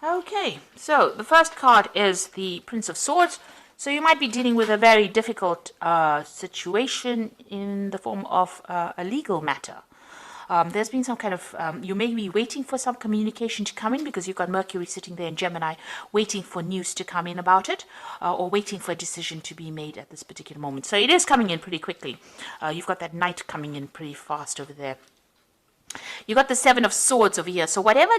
Okay, so the first card is the Prince of Swords. So you might be dealing with a very difficult situation in the form of a legal matter. There's been some kind of, you may be waiting for some communication to come in because you've got Mercury sitting there in Gemini waiting for news to come in about it, or waiting for a decision to be made at this particular moment. So it is coming in pretty quickly. You've got that Knight coming in pretty fast over there. You've got the Seven of Swords over here. So whatever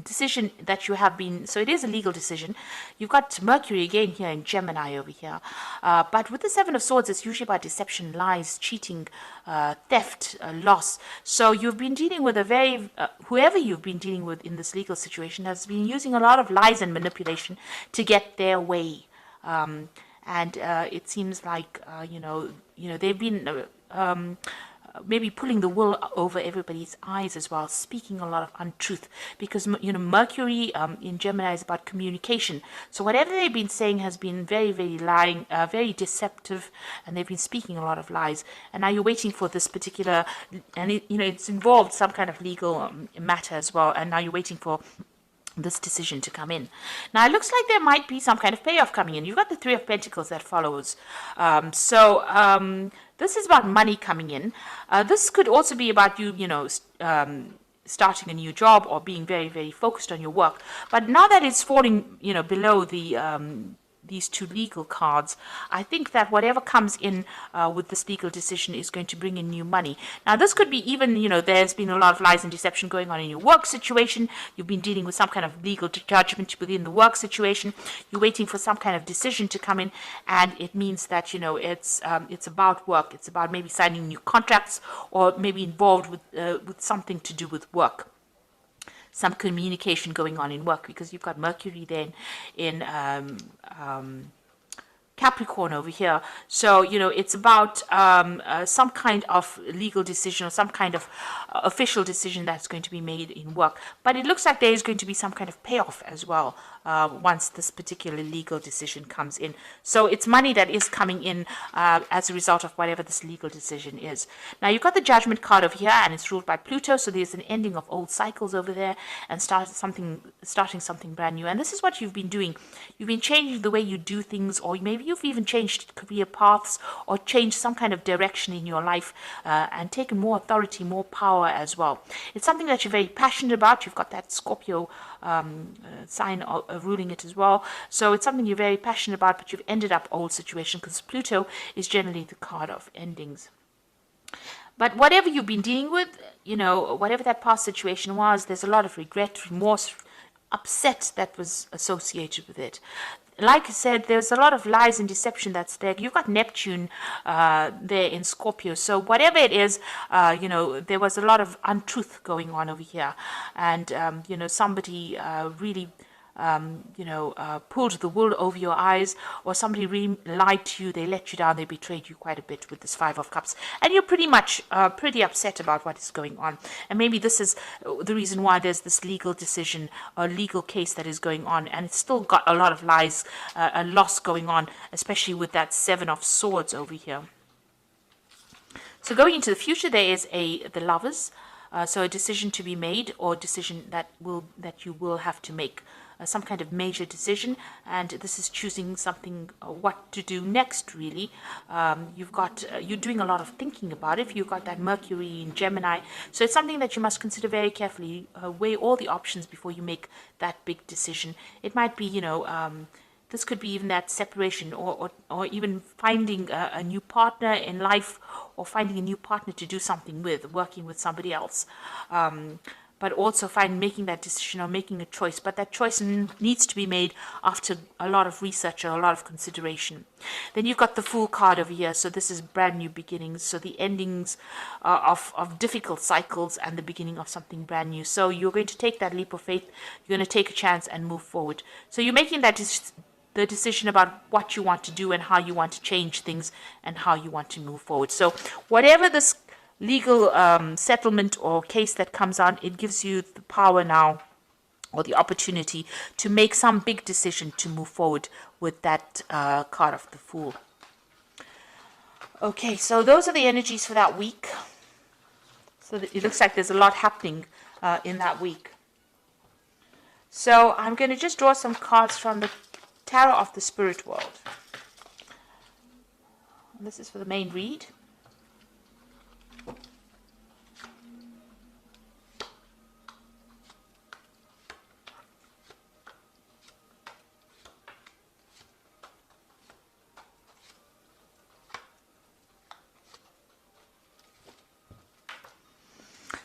decision that you have been, so it is a legal decision. You've got Mercury again here in Gemini over here, but with the Seven of Swords, it's usually about deception, lies, cheating, theft, loss. So you've been dealing with a very whoever you've been dealing with in this legal situation has been using a lot of lies and manipulation to get their way, and it seems like they've been maybe pulling the wool over everybody's eyes as well, speaking a lot of untruth, because Mercury in Gemini is about communication. So whatever they've been saying has been very, very lying, very deceptive, and they've been speaking a lot of lies. And now you're waiting for this particular, and it's involved some kind of legal matter as well. And now you're waiting for this decision to come in. Now it looks like there might be some kind of payoff coming in. You've got the Three of Pentacles that follows. This is about money coming in. This could also be about you, starting a new job or being very, very focused on your work. But now that it's falling, below the these two legal cards, I think that whatever comes in with this legal decision is going to bring in new money. Now, this could be even, there's been a lot of lies and deception going on in your work situation. You've been dealing with some kind of legal judgment within the work situation. You're waiting for some kind of decision to come in, and it means that, it's about work. It's about maybe signing new contracts or maybe involved with something to do with work. Some communication going on in work, because you've got Mercury then in Capricorn over here. So, it's about some kind of legal decision or some kind of official decision that's going to be made in work. But it looks like there is going to be some kind of payoff as well once this particular legal decision comes in. So it's money that is coming in as a result of whatever this legal decision is. Now, you've got the Judgment card over here, and it's ruled by Pluto. So there's an ending of old cycles over there and starting something brand new. And this is what you've been doing. You've been changing the way you do things, or maybe you've even changed career paths or changed some kind of direction in your life and taken more authority, more power as well. It's something that you're very passionate about. You've got that Scorpio sign ruling it as well. So it's something you're very passionate about, but you've ended up old situation, because Pluto is generally the card of endings. But whatever you've been dealing with, whatever that past situation was, there's a lot of regret, remorse, upset that was associated with it. Like I said, there's a lot of lies and deception that's there. You've got Neptune there in Scorpio. So whatever it is, there was a lot of untruth going on over here. And, somebody really pulled the wool over your eyes, or somebody really lied to you, they let you down, they betrayed you quite a bit with this Five of Cups. And you're pretty much pretty upset about what is going on. And maybe this is the reason why there's this legal decision or legal case that is going on. And it's still got a lot of lies, a loss going on, especially with that Seven of Swords over here. So going into the future, there is the Lovers. So a decision to be made, or a decision that you will have to make. Some kind of major decision, and this is choosing something, what to do next, really. You're doing a lot of thinking about it. You've got that Mercury in Gemini, so it's something that you must consider very carefully, weigh all the options before you make that big decision. It might be, this could be even that separation, or even finding a new partner in life, or finding a new partner to do something with, working with somebody else. But also making that decision or making a choice. But that choice needs to be made after a lot of research or a lot of consideration. Then you've got the Fool card over here. So this is brand new beginnings. So the endings of difficult cycles and the beginning of something brand new. So you're going to take that leap of faith. You're going to take a chance and move forward. So you're making that the decision about what you want to do and how you want to change things and how you want to move forward. So whatever this legal settlement or case that comes on, it gives you the power now, or the opportunity, to make some big decision to move forward with that card of the Fool. Okay, so those are the energies for that week. So it looks like there's a lot happening in that week. So I'm going to just draw some cards from the Tarot of the Spirit World. And this is for the main read.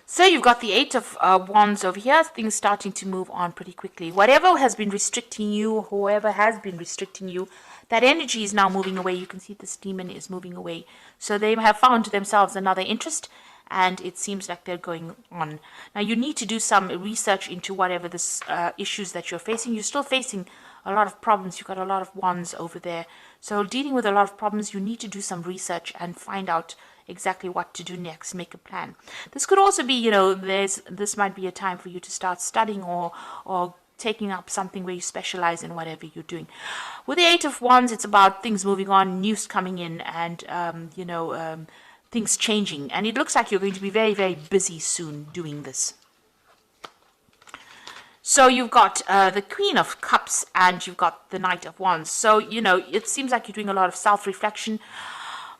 So you've got the Eight of Wands over here, things starting to move on pretty quickly. Whatever has been restricting you, whoever has been restricting you, that energy is now moving away. You can see this demon is moving away. So they have found themselves another interest, and it seems like they're going on. Now you need to do some research into whatever this issues that you're facing. You're still facing a lot of problems. You've got a lot of wands over there. So dealing with a lot of problems, you need to do some research and find out exactly what to do next, make a plan. This could also be, this might be a time for you to start studying or taking up something where you specialize in whatever you're doing. With the Eight of Wands, it's about things moving on, news coming in, and things changing. And it looks like you're going to be very, very busy soon doing this. So you've got the Queen of Cups and you've got the Knight of Wands. So, it seems like you're doing a lot of self-reflection.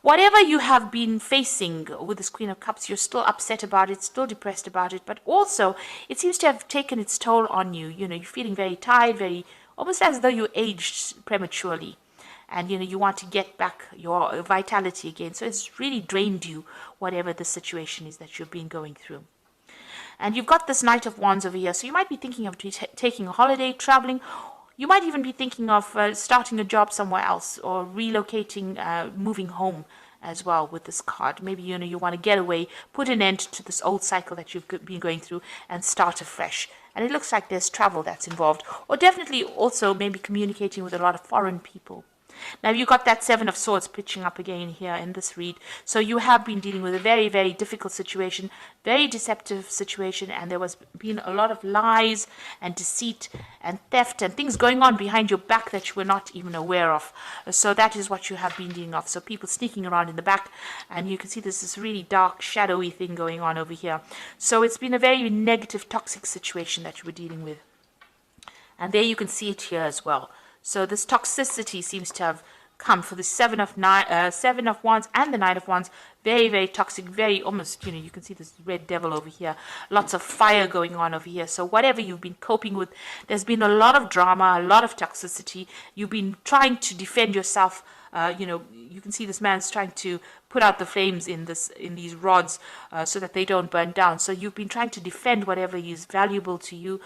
Whatever you have been facing with this Queen of Cups, you're still upset about it, still depressed about it, but also it seems to have taken its toll on you. You're feeling very tired, very almost as though you aged prematurely. And, you want to get back your vitality again. So it's really drained you, whatever the situation is that you've been going through. And you've got this Knight of Wands over here. So you might be thinking of taking a holiday, traveling. You might even be thinking of starting a job somewhere else or relocating, moving home as well with this card. Maybe, you want to get away, put an end to this old cycle that you've been going through and start afresh. And it looks like there's travel that's involved. Or definitely also maybe communicating with a lot of foreign people. Now you've got that Seven of Swords pitching up again here in this read. So you have been dealing with a very, very difficult situation, very deceptive situation, and there was been a lot of lies and deceit and theft and things going on behind your back that you were not even aware of. So that is what you have been dealing with. So people sneaking around in the back, and you can see there's this really dark, shadowy thing going on over here. So it's been a very negative, toxic situation that you were dealing with. And there you can see it here as well. So this toxicity seems to have come for the Seven of Wands and the Knight of Wands. Very, very toxic, very almost, you can see this red devil over here. Lots of fire going on over here. So whatever you've been coping with, there's been a lot of drama, a lot of toxicity. You've been trying to defend yourself. You can see this man's trying to put out the flames in these rods so that they don't burn down. So you've been trying to defend whatever is valuable to you,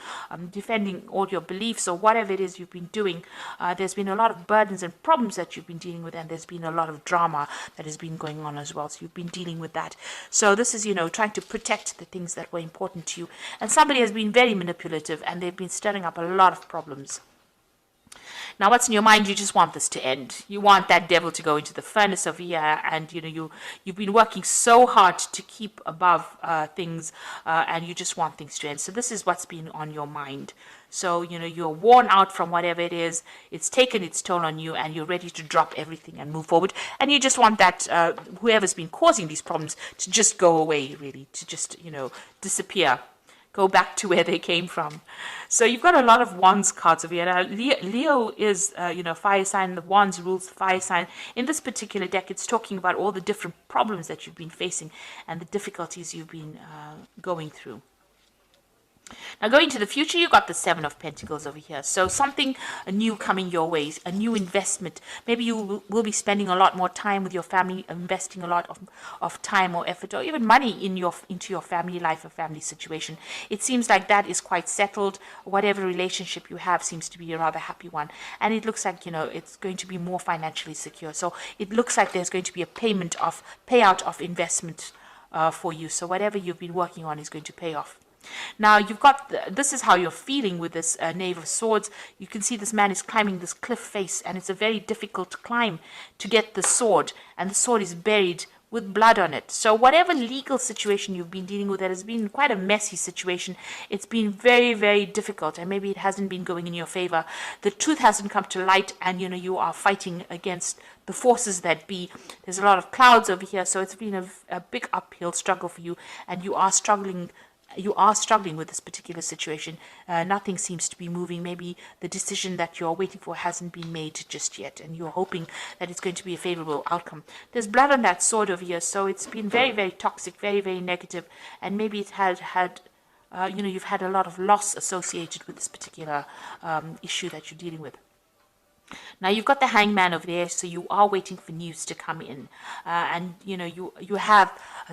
defending all your beliefs or whatever it is you've been doing. There's been a lot of burdens and problems that you've been dealing with, and there's been a lot of drama that has been going on as well. So you've been dealing with that. So this is, trying to protect the things that were important to you. And somebody has been very manipulative, and they've been stirring up a lot of problems. Now, what's in your mind? You just want this to end. You want that devil to go into the furnace over here, and you've been working so hard to keep above things, and you just want things to end. So this is what's been on your mind. So you're worn out from whatever it is. It's taken its toll on you, and you're ready to drop everything and move forward. And you just want that whoever's been causing these problems to just go away, really, to just disappear. Go back to where they came from. So you've got a lot of Wands cards over here. Now, Leo is, fire sign. The Wands rules fire sign. In this particular deck, it's talking about all the different problems that you've been facing and the difficulties you've been going through. Now, going to the future, you've got the Seven of Pentacles over here. So something new coming your way, a new investment. Maybe you will be spending a lot more time with your family, investing a lot of time or effort or even money into your family life or family situation. It seems like that is quite settled. Whatever relationship you have seems to be a rather happy one. And it looks like, it's going to be more financially secure. So it looks like there's going to be a payout of investment for you. So whatever you've been working on is going to pay off. Now you've got, this is how you're feeling with this Knave of Swords. You can see this man is climbing this cliff face, and it's a very difficult climb to get the sword, and the sword is buried with blood on it. So whatever legal situation you've been dealing with, that has been quite a messy situation. It's been very, very difficult, and maybe it hasn't been going in your favor. The truth hasn't come to light, and you are fighting against the forces that be. There's a lot of clouds over here, so it's been a big uphill struggle for you, and you are struggling you are struggling with this particular situation. Nothing seems to be moving. Maybe the decision that you're waiting for hasn't been made just yet, and you're hoping that it's going to be a favorable outcome. There's blood on that sword over here, so it's been very, very toxic, very, very negative, and maybe it had you've had a lot of loss associated with this particular issue that you're dealing with. Now you've got the hangman over there, so you are waiting for news to come in, and you have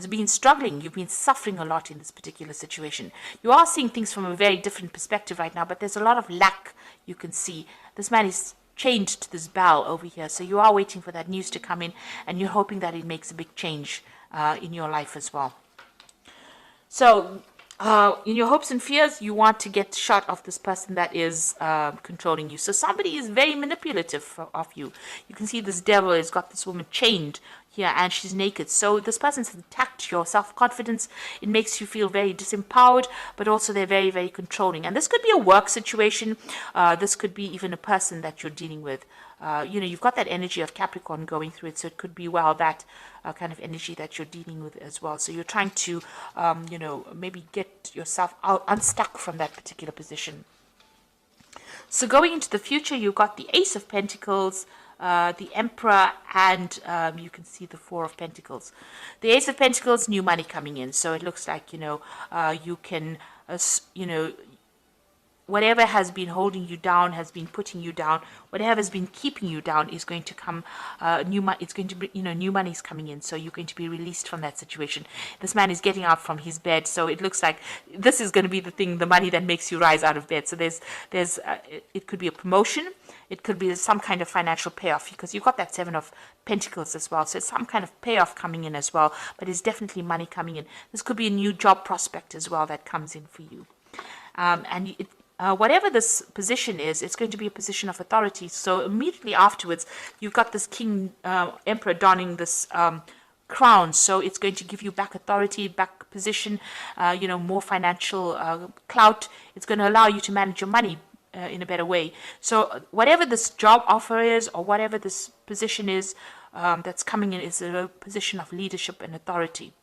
been struggling. You've been suffering a lot in this particular situation. You are seeing things from a very different perspective right now, but there's a lot of lack you can see. This man is chained to this bell over here, so you are waiting for that news to come in, and you're hoping that it makes a big change in your life as well. So in your hopes and fears, you want to get shot of this person that is controlling you. So somebody is very manipulative of you. You can see this devil has got this woman chained here, and she's naked. So this person's attacked your self-confidence. It makes you feel very disempowered, but also they're very, very controlling. And this could be a work situation. This could be even a person that you're dealing with. You've got that energy of Capricorn going through it, so it could be, well, that kind of energy that you're dealing with as well. So you're trying to, maybe get yourself unstuck from that particular position. So going into the future, you've got the Ace of Pentacles, the Emperor, and you can see the Four of Pentacles. The Ace of Pentacles, new money coming in. So it looks like, you can, whatever has been holding you down, has been putting you down, whatever has been keeping you down is going to come, it's going to be, new money is coming in, so you're going to be released from that situation. This man is getting out from his bed, so it looks like this is going to be the money that makes you rise out of bed. So it could be a promotion, it could be some kind of financial payoff, because you've got that Seven of Pentacles as well, so it's some kind of payoff coming in as well, but it's definitely money coming in. This could be a new job prospect as well that comes in for you. Whatever this position is, it's going to be a position of authority. So immediately afterwards, you've got this King Emperor donning this crown. So it's going to give you back authority, back position, more financial clout. It's going to allow you to manage your money in a better way. So whatever this job offer is, or whatever this position is that's coming in, is a position of leadership and authority.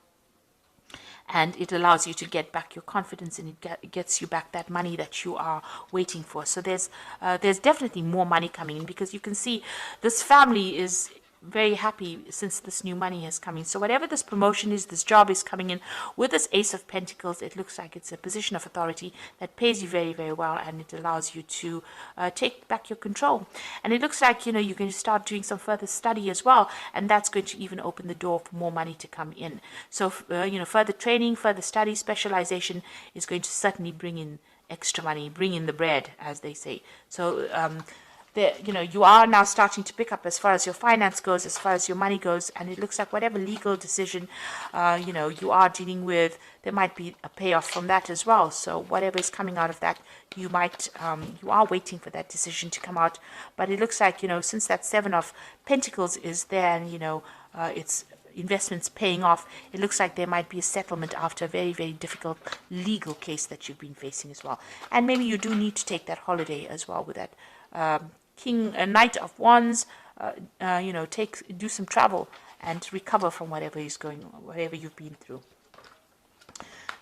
And it allows you to get back your confidence, and it gets you back that money that you are waiting for. So there's definitely more money coming in, because you can see this family is very happy since this new money is coming. So whatever this promotion is, this job is coming in with this Ace of Pentacles, it looks like it's a position of authority that pays you very, very well, and it allows you to take back your control. And it looks like, you're going to start doing some further study as well, and that's going to even open the door for more money to come in. So, further training, further study, specialization is going to certainly bring in extra money, bring in the bread, as they say. So, you are now starting to pick up as far as your finance goes, as far as your money goes, and it looks like whatever legal decision, you are dealing with, there might be a payoff from that as well. So whatever is coming out of that, you are waiting for that decision to come out. But it looks like, since that Seven of Pentacles is there, and, it's investments paying off, it looks like there might be a settlement after a very, very difficult legal case that you've been facing as well. And maybe you do need to take that holiday as well with that Knight of Wands, do some travel and recover from whatever you've been through.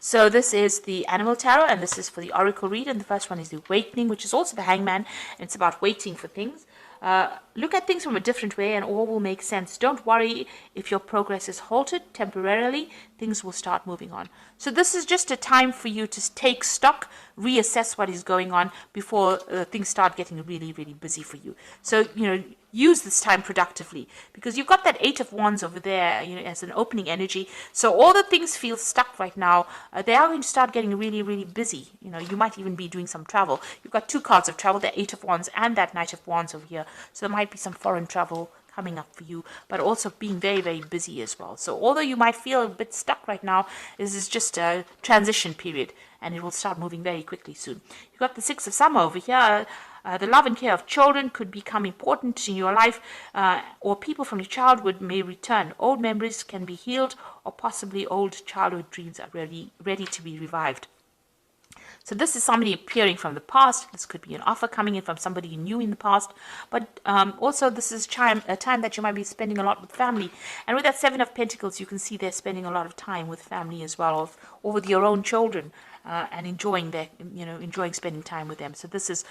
So this is the Animal Tarot, and this is for the Oracle read, and the first one is the Awakening, which is also the Hangman, and it's about waiting for things. Look at things from a different way, and all will make sense. Don't worry if your progress is halted temporarily. Things will start moving on. So this is just a time for you to take stock, reassess what is going on before things start getting really, really busy for you. So, use this time productively, because you've got that Eight of Wands over there, as an opening energy. So all the things feel stuck right now. They are going to start getting really, really busy. You might even be doing some travel. You've got two cards of travel, the Eight of Wands and that Knight of Wands over here. So there might be some foreign travel coming up for you, but also being very, very busy as well. So although you might feel a bit stuck right now, this is just a transition period, and it will start moving very quickly soon. You've got the Six of Summer over here. The love and care of children could become important in your life, or people from your childhood may return. Old memories can be healed, or possibly old childhood dreams are really ready to be revived. So this is somebody appearing from the past. This could be an offer coming in from somebody you knew in the past. But also this is a time that you might be spending a lot with family. And with that Seven of Pentacles, you can see they're spending a lot of time with family as well, or with your own children. And enjoying enjoying spending time with them. So this is,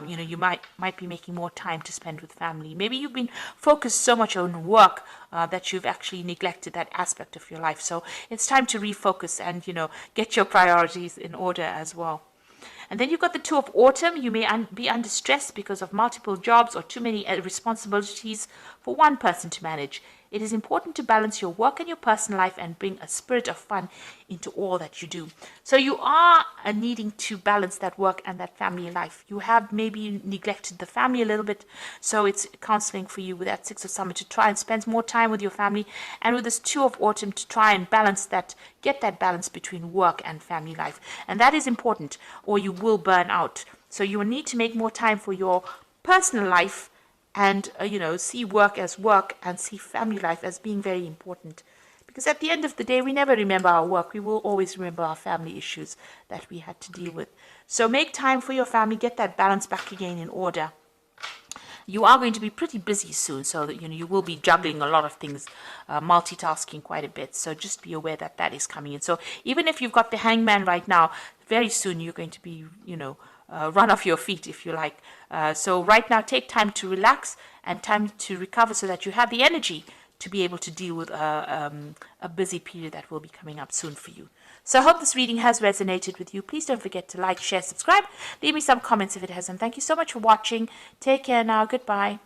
you might be making more time to spend with family. Maybe you've been focused so much on work that you've actually neglected that aspect of your life. So it's time to refocus and, get your priorities in order as well. And then you've got the Two of Autumn. You may be under stress because of multiple jobs or too many responsibilities for one person to manage. It is important to balance your work and your personal life and bring a spirit of fun into all that you do. So you are needing to balance that work and that family life. You have maybe neglected the family a little bit. So it's counseling for you with that Six of Summer to try and spend more time with your family. And with this Two of Autumn to try and balance that, get that balance between work and family life. And that is important, or you will burn out. So you will need to make more time for your personal life and, see work as work and see family life as being very important. Because at the end of the day, we never remember our work. We will always remember our family issues that we had to deal with. So make time for your family. Get that balance back again in order. You are going to be pretty busy soon, so that you will be juggling a lot of things, multitasking quite a bit. So just be aware that that is coming in. So even if you've got the Hangman right now, very soon you're going to be, run off your feet, if you like. So right now, take time to relax and time to recover so that you have the energy to be able to deal with a busy period that will be coming up soon for you. So I hope this reading has resonated with you. Please don't forget to like, share, subscribe. Leave me some comments if it hasn't. Thank you so much for watching. Take care now. Goodbye.